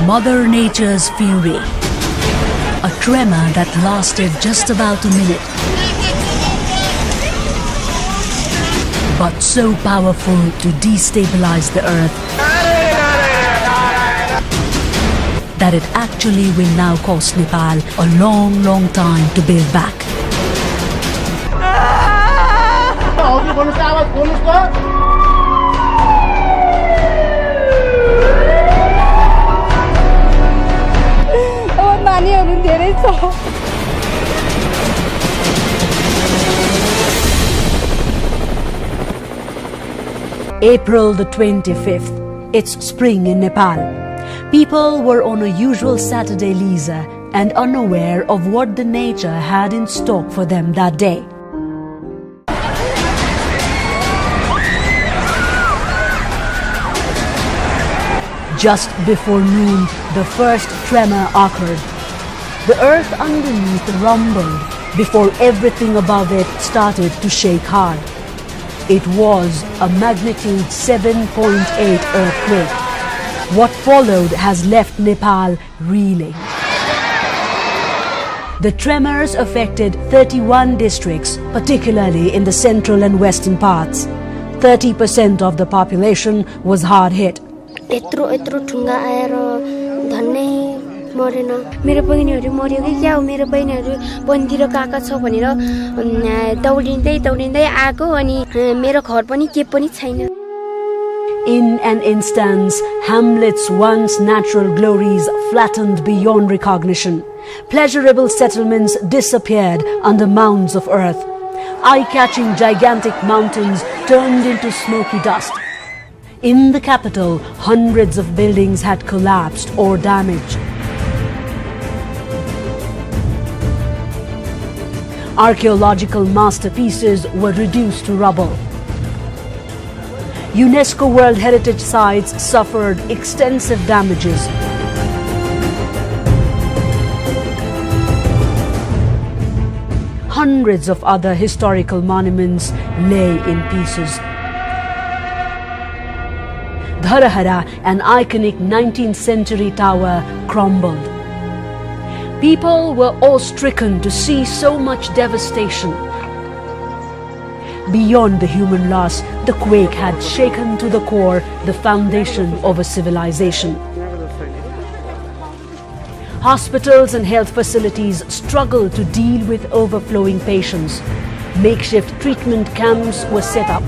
Mother Nature's fury. A tremor that lasted just about a minute, but so powerful to destabilize the earth that it actually will now cost Nepal a long time to build back. April the 25th, it's spring in Nepal. People were on a usual Saturday leisure and unaware of what the nature had in stock for them that day. Just before noon, the first tremor occurred. The earth underneath rumbled before everything above it started to shake hard. It was a magnitude 7.8 earthquake. What followed has left Nepal reeling. The tremors affected 31 districts, particularly in the central and western parts. 30% of the population was hard hit. मेरो बहिनीहरु मर्यो कि क्या हो मेरो बहिनीहरु बन्दिर गएका छ भनेर दौडिँदै आको अनि मेरो घर पनि के पनि छैन. In an instance, Hamlet's once natural glories flattened beyond recognition. Pleasurable settlements disappeared under mounds of earth. Eye-catching gigantic mountains turned into smoky dust. In the capital, hundreds of buildings had collapsed or damaged. Archaeological masterpieces were reduced to rubble. UNESCO World Heritage Sites suffered extensive damages. Hundreds of other historical monuments lay in pieces. Dharahara, an iconic 19th century tower, crumbled. People were awe-stricken to see so much devastation. Beyond the human loss, the quake had shaken to the core the foundation of a civilization. Hospitals and health facilities struggled to deal with overflowing patients. Makeshift treatment camps were set up.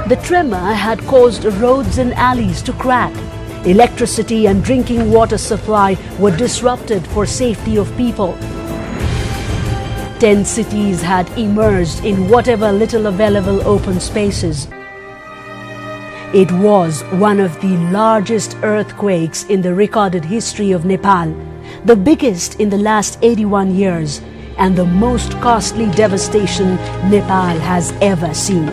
The tremor had caused roads and alleys to crack. Electricity and drinking water supply were disrupted for safety of people. 10 cities had emerged in whatever little available open spaces. It was one of the largest earthquakes in the recorded history of Nepal, the biggest in the last 81 years, and the most costly devastation Nepal has ever seen.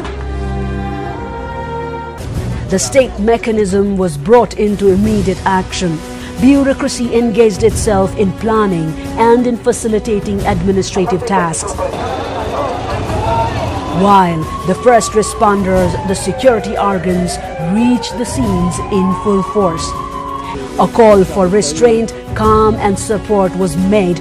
The state mechanism was brought into immediate action. Bureaucracy engaged itself in planning and in facilitating administrative tasks. While the first responders, the security organs, reached the scenes in full force. A call for restraint, calm and support was made.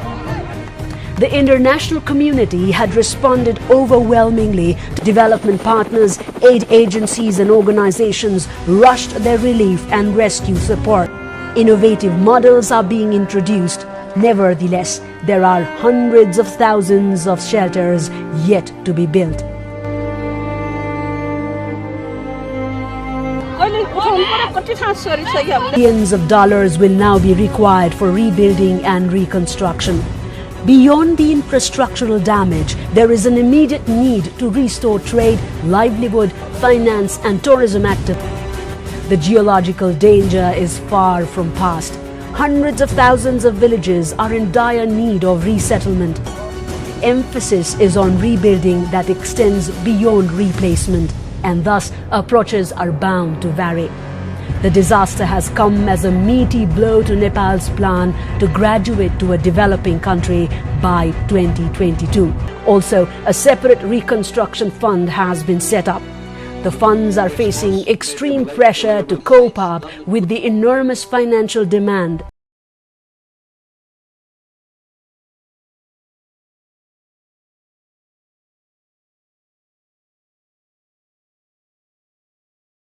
The international community had responded overwhelmingly. Development partners, aid agencies and organizations rushed their relief and rescue support. Innovative models are being introduced. Nevertheless, there are hundreds of thousands of shelters yet to be built. Billions of dollars will now be required for rebuilding and reconstruction. Beyond the infrastructural damage, there is an immediate need to restore trade, livelihood, finance and tourism activity. The geological danger is far from past. Hundreds of thousands of villages are in dire need of resettlement. Emphasis is on rebuilding that extends beyond replacement, and thus approaches are bound to vary. The disaster has come as a meaty blow to Nepal's plan to graduate to a developing country by 2022. Also, a separate reconstruction fund has been set up. The funds are facing extreme pressure to cope up with the enormous financial demand.